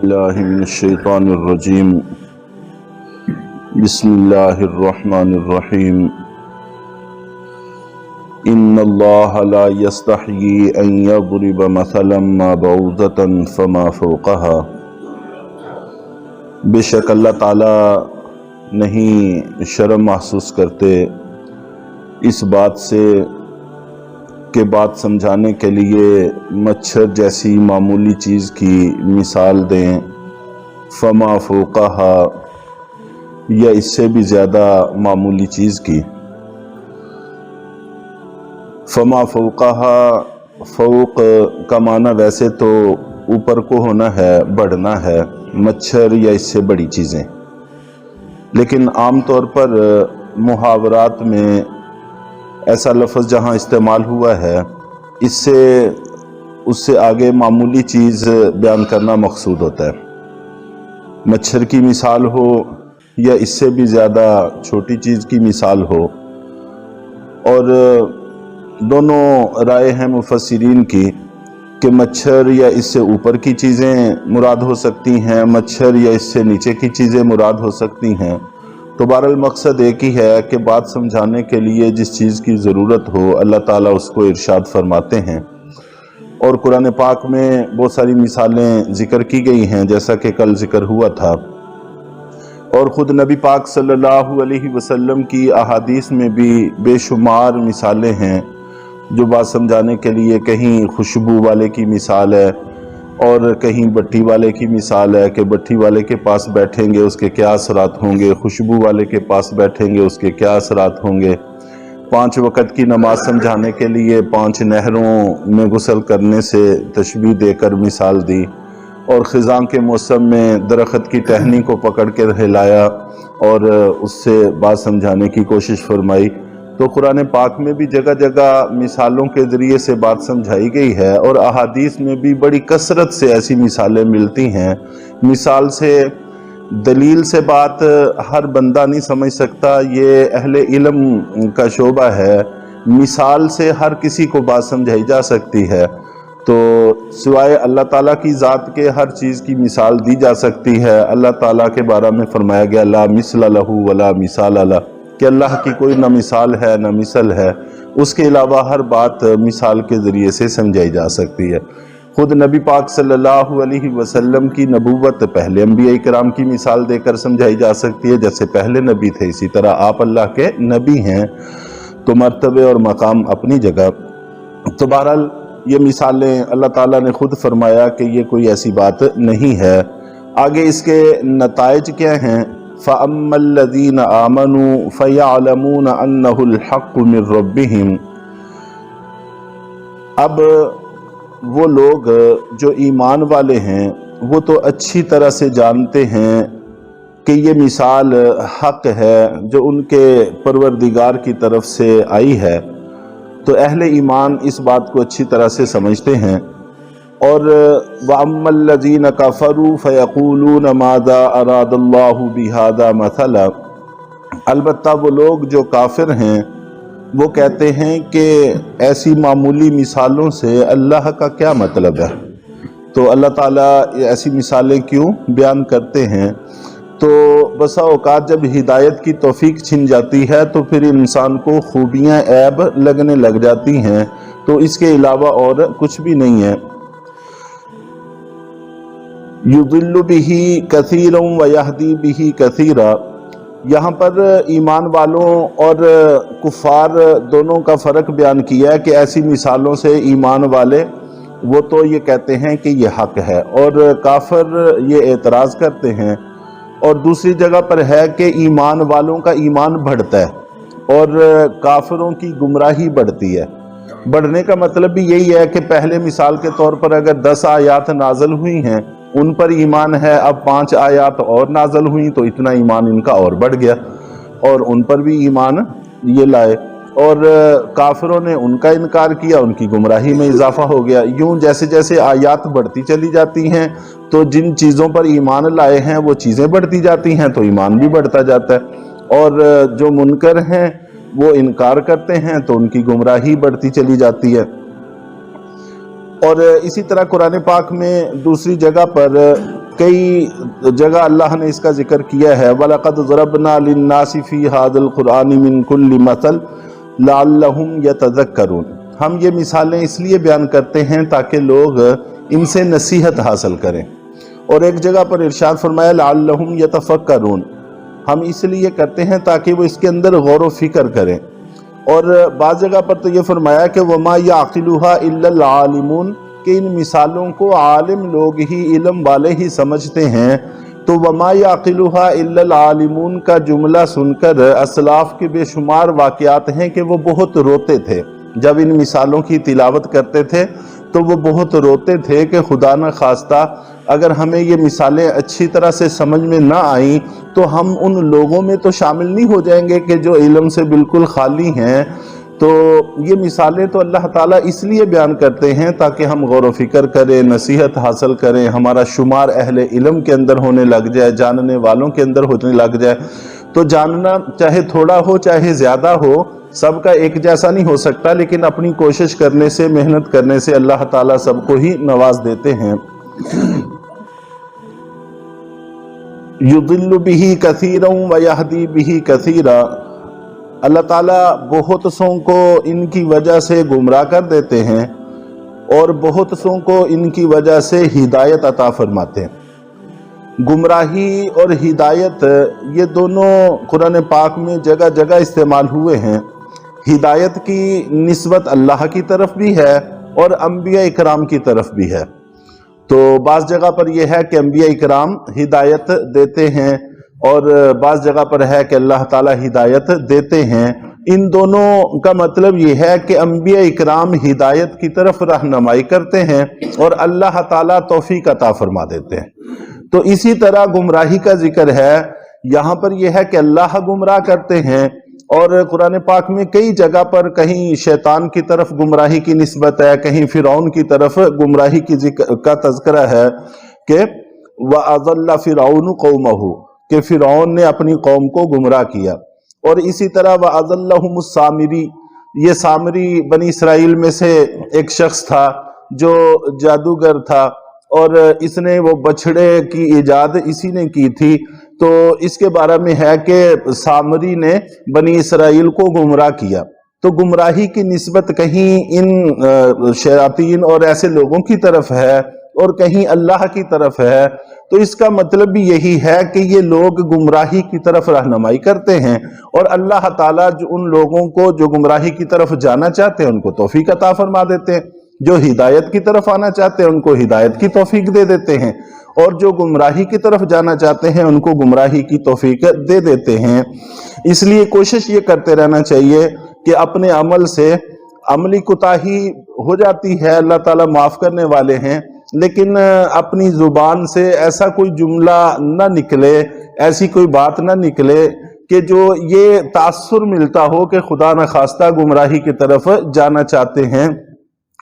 باللہ من الشیطان الرجیم بسم اللہ الرحمن الرحیم ان اللہ لا یستحیی ان یضرب مثلا ما بعوضۃ فما فوقها۔ بے شک اللہ تعالیٰ نہیں شرم محسوس کرتے اس بات سے کہ بات سمجھانے کے لیے مچھر جیسی معمولی چیز کی مثال دیں، فما فوقها یا اس سے بھی زیادہ معمولی چیز کی۔ فما فوقها، فوق کا معنی ویسے تو اوپر کو ہونا ہے، بڑھنا ہے، مچھر یا اس سے بڑی چیزیں، لیکن عام طور پر محاورات میں ایسا لفظ جہاں استعمال ہوا ہے اس سے آگے معمولی چیز بیان کرنا مقصود ہوتا ہے۔ مچھر کی مثال ہو یا اس سے بھی زیادہ چھوٹی چیز کی مثال ہو، اور دونوں رائے ہیں مفسرین کی کہ مچھر یا اس سے اوپر کی چیزیں مراد ہو سکتی ہیں، مچھر یا اس سے نیچے کی چیزیں مراد ہو سکتی ہیں۔ تو بہرحال مقصد ایک ہی ہے کہ بات سمجھانے کے لیے جس چیز کی ضرورت ہو اللہ تعالیٰ اس کو ارشاد فرماتے ہیں، اور قرآن پاک میں بہت ساری مثالیں ذکر کی گئی ہیں جیسا کہ کل ذکر ہوا تھا، اور خود نبی پاک صلی اللہ علیہ وسلم کی احادیث میں بھی بے شمار مثالیں ہیں جو بات سمجھانے کے لیے کہیں خوشبو والے کی مثال ہے اور کہیں بٹی والے کی مثال ہے کہ بٹی والے کے پاس بیٹھیں گے اس کے کیا اثرات ہوں گے، خوشبو والے کے پاس بیٹھیں گے اس کے کیا اثرات ہوں گے۔ 5 وقت کی نماز سمجھانے کے لیے 5 نہروں میں غسل کرنے سے تشبیہ دے کر مثال دی، اور خزاں کے موسم میں درخت کی ٹہنی کو پکڑ کے ہلایا اور اس سے بات سمجھانے کی کوشش فرمائی۔ تو قرآن پاک میں بھی جگہ جگہ مثالوں کے ذریعے سے بات سمجھائی گئی ہے، اور احادیث میں بھی بڑی کثرت سے ایسی مثالیں ملتی ہیں۔ مثال سے، دلیل سے بات ہر بندہ نہیں سمجھ سکتا، یہ اہل علم کا شعبہ ہے۔ مثال سے ہر کسی کو بات سمجھائی جا سکتی ہے، تو سوائے اللہ تعالیٰ کی ذات کے ہر چیز کی مثال دی جا سکتی ہے۔ اللہ تعالیٰ کے بارے میں فرمایا گیا لا مثل لہ ولا مثال لہ، کہ اللہ کی کوئی نہ مثال ہے نہ مثل ہے، اس کے علاوہ ہر بات مثال کے ذریعے سے سمجھائی جا سکتی ہے۔ خود نبی پاک صلی اللہ علیہ وسلم کی نبوت پہلے انبیاء کرام کی مثال دے کر سمجھائی جا سکتی ہے، جیسے پہلے نبی تھے اسی طرح آپ اللہ کے نبی ہیں، تو مرتبے اور مقام اپنی جگہ۔ تو بہرحال یہ مثالیں اللہ تعالیٰ نے خود فرمایا کہ یہ کوئی ایسی بات نہیں ہے۔ آگے اس کے نتائج کیا ہیں؟ فَأَمَّا الَّذِينَ آمَنُوا فَيَعْلَمُونَ أَنَّهُ الْحَقُّ مِنْ رَبِّهِمْ۔ اب وہ لوگ جو ایمان والے ہیں وہ تو اچھی طرح سے جانتے ہیں کہ یہ مثال حق ہے جو ان کے پروردگار کی طرف سے آئی ہے، تو اہل ایمان اس بات کو اچھی طرح سے سمجھتے ہیں۔ اور وَأَمَّا الَّذِينَ كَفَرُوا فَيَقُولُونَ مَاذَا أَرَادَ اللَّهُ بِهَذَا مَثَلًا۔ البتہ وہ لوگ جو کافر ہیں وہ کہتے ہیں کہ ایسی معمولی مثالوں سے اللہ کا کیا مطلب ہے، تو اللہ تعالیٰ ایسی مثالیں کیوں بیان کرتے ہیں؟ تو بسا اوقات جب ہدایت کی توفیق چھن جاتی ہے تو پھر انسان کو خوبیاں عیب لگنے لگ جاتی ہیں، تو اس کے علاوہ اور کچھ بھی نہیں ہے۔ یضل بہ کثیرا ویہدی بہ کثیرا، یہاں پر ایمان والوں اور کفار دونوں کا فرق بیان کیا ہے کہ ایسی مثالوں سے ایمان والے وہ تو یہ کہتے ہیں کہ یہ حق ہے، اور کافر یہ اعتراض کرتے ہیں۔ اور دوسری جگہ پر ہے کہ ایمان والوں کا ایمان بڑھتا ہے اور کافروں کی گمراہی بڑھتی ہے۔ بڑھنے کا مطلب بھی یہی ہے کہ پہلے مثال کے طور پر اگر 10 آیات نازل ہوئی ہیں ان پر ایمان ہے، اب 5 آیات اور نازل ہوئیں تو اتنا ایمان ان کا اور بڑھ گیا، اور ان پر بھی ایمان یہ لائے، اور کافروں نے ان کا انکار کیا، ان کی گمراہی میں اضافہ ہو گیا۔ یوں جیسے جیسے آیات بڑھتی چلی جاتی ہیں تو جن چیزوں پر ایمان لائے ہیں وہ چیزیں بڑھتی جاتی ہیں تو ایمان بھی بڑھتا جاتا ہے، اور جو منکر ہیں وہ انکار کرتے ہیں تو ان کی گمراہی بڑھتی چلی جاتی ہے۔ اور اسی طرح قرآن پاک میں دوسری جگہ پر کئی جگہ اللہ نے اس کا ذکر کیا ہے وَلَقَدْ ضَرَبْنَا لِلنَّاسِ فِي هَذَا الْقُرْآنِ مِنْ كُلِّ مَثَلٍ لَعَلَّهُمْ يَتَذَكَّرُونَ۔ ہم یہ مثالیں اس لیے بیان کرتے ہیں تاکہ لوگ ان سے نصیحت حاصل کریں، اور ایک جگہ پر ارشاد فرمایا لَعَلَّهُمْ يَتَفَكَّرُونَ، ہم اس لیے کرتے ہیں تاکہ وہ اس کے اندر غور و فکر کریں۔ اور بعض جگہ پر تو یہ فرمایا کہ وَمَا يَعْقِلُهَا إِلَّا الْعَالِمُونَ، کہ ان مثالوں کو عالم لوگ ہی، علم والے ہی سمجھتے ہیں۔ تو وَمَا يَعْقِلُهَا إِلَّا الْعَالِمُونَ کا جملہ سن کر اسلاف کے بے شمار واقعات ہیں کہ وہ بہت روتے تھے جب ان مثالوں کی تلاوت کرتے تھے، تو وہ بہت روتے تھے کہ خدا نہ خواستہ اگر ہمیں یہ مثالیں اچھی طرح سے سمجھ میں نہ آئیں تو ہم ان لوگوں میں تو شامل نہیں ہو جائیں گے کہ جو علم سے بالکل خالی ہیں۔ تو یہ مثالیں تو اللہ تعالیٰ اس لیے بیان کرتے ہیں تاکہ ہم غور و فکر کریں، نصیحت حاصل کریں، ہمارا شمار اہل علم کے اندر ہونے لگ جائے، جاننے والوں کے اندر ہونے لگ جائے۔ تو جاننا چاہے تھوڑا ہو چاہے زیادہ ہو، سب کا ایک جیسا نہیں ہو سکتا، لیکن اپنی کوشش کرنے سے، محنت کرنے سے اللہ تعالیٰ سب کو ہی نواز دیتے ہیں۔ یضل بہ کثیرا ویہدی بہ کثیرا، اللہ تعالیٰ بہت سوں کو ان کی وجہ سے گمراہ کر دیتے ہیں اور بہت سوں کو ان کی وجہ سے ہدایت عطا فرماتے ہیں۔ گمراہی اور ہدایت یہ دونوں قرآن پاک میں جگہ جگہ استعمال ہوئے ہیں۔ ہدایت کی نسبت اللہ کی طرف بھی ہے اور انبیاء اکرام کی طرف بھی ہے۔ تو بعض جگہ پر یہ ہے کہ انبیاء اکرام ہدایت دیتے ہیں اور بعض جگہ پر ہے کہ اللہ تعالیٰ ہدایت دیتے ہیں۔ ان دونوں کا مطلب یہ ہے کہ انبیاء اکرام ہدایت کی طرف رہنمائی کرتے ہیں اور اللہ تعالیٰ توفیق عطا فرما دیتے ہیں۔ تو اسی طرح گمراہی کا ذکر ہے، یہاں پر یہ ہے کہ اللہ گمراہ کرتے ہیں، اور قرآن پاک میں کئی جگہ پر کہیں شیطان کی طرف گمراہی کی نسبت ہے، کہیں فرعون کی طرف گمراہی کی کا تذکرہ ہے کہ وَأَضَلَّ فِرْعَوْنُ قَوْمَهُ، کہ فرعون نے اپنی قوم کو گمراہ کیا۔ اور اسی طرح وَأَضَلَّهُمُ السَّامِرِي، یہ سامری بنی اسرائیل میں سے ایک شخص تھا جو جادوگر تھا، اور اس نے وہ بچھڑے کی ایجاد اسی نے کی تھی۔ تو اس کے بارے میں ہے کہ سامری نے بنی اسرائیل کو گمراہ کیا۔ تو گمراہی کی نسبت کہیں ان شیاطین اور ایسے لوگوں کی طرف ہے اور کہیں اللہ کی طرف ہے۔ تو اس کا مطلب بھی یہی ہے کہ یہ لوگ گمراہی کی طرف رہنمائی کرتے ہیں، اور اللہ تعالیٰ جو ان لوگوں کو جو گمراہی کی طرف جانا چاہتے ہیں ان کو توفیق عطا فرما دیتے ہیں، جو ہدایت کی طرف آنا چاہتے ہیں ان کو ہدایت کی توفیق دے دیتے ہیں، اور جو گمراہی کی طرف جانا چاہتے ہیں ان کو گمراہی کی توفیق دے دیتے ہیں۔ اس لیے کوشش یہ کرتے رہنا چاہیے کہ اپنے عمل سے عملی کوتاہی ہو جاتی ہے، اللہ تعالیٰ معاف کرنے والے ہیں، لیکن اپنی زبان سے ایسا کوئی جملہ نہ نکلے، ایسی کوئی بات نہ نکلے کہ جو یہ تاثر ملتا ہو کہ خدا نخواستہ گمراہی کی طرف جانا چاہتے ہیں۔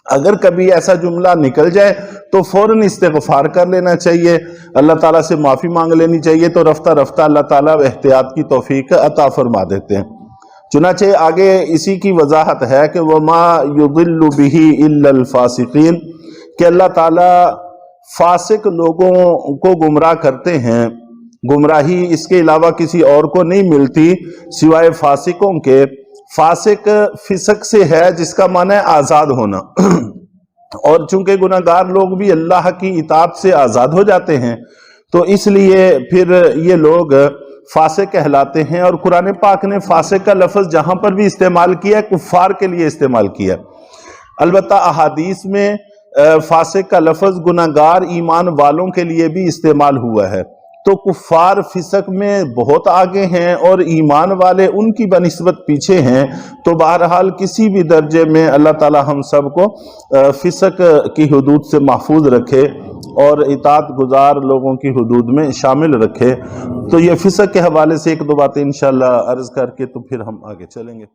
اگر کبھی ایسا جملہ نکل جائے تو فوراً استغفار کر لینا چاہیے، اللہ تعالیٰ سے معافی مانگ لینی چاہیے، تو رفتہ رفتہ اللہ تعالیٰ احتیاط کی توفیق عطا فرما دیتے ہیں۔ چنانچہ آگے اسی کی وضاحت ہے کہ وَمَا يُضِلُّ بِهِ إِلَّا الْفَاسِقِينَ، کہ اللہ تعالیٰ فاسق لوگوں کو گمراہ کرتے ہیں۔ گمراہی اس کے علاوہ کسی اور کو نہیں ملتی سوائے فاسقوں کے۔ فاسق فسق سے ہے جس کا معنی ہے آزاد ہونا، اور چونکہ گناہگار لوگ بھی اللہ کی اطاعت سے آزاد ہو جاتے ہیں تو اس لیے پھر یہ لوگ فاسق کہلاتے ہیں۔ اور قرآن پاک نے فاسق کا لفظ جہاں پر بھی استعمال کیا ہے کفار کے لیے استعمال کیا۔ البتہ احادیث میں فاسق کا لفظ گناہگار ایمان والوں کے لیے بھی استعمال ہوا ہے۔ تو کفار فسق میں بہت آگے ہیں اور ایمان والے ان کی بنسبت پیچھے ہیں۔ تو بہرحال کسی بھی درجے میں اللہ تعالی ہم سب کو فسق کی حدود سے محفوظ رکھے اور اطاعت گزار لوگوں کی حدود میں شامل رکھے۔ تو یہ فسق کے حوالے سے ایک دو باتیں انشاءاللہ عرض کر کے تو پھر ہم آگے چلیں گے۔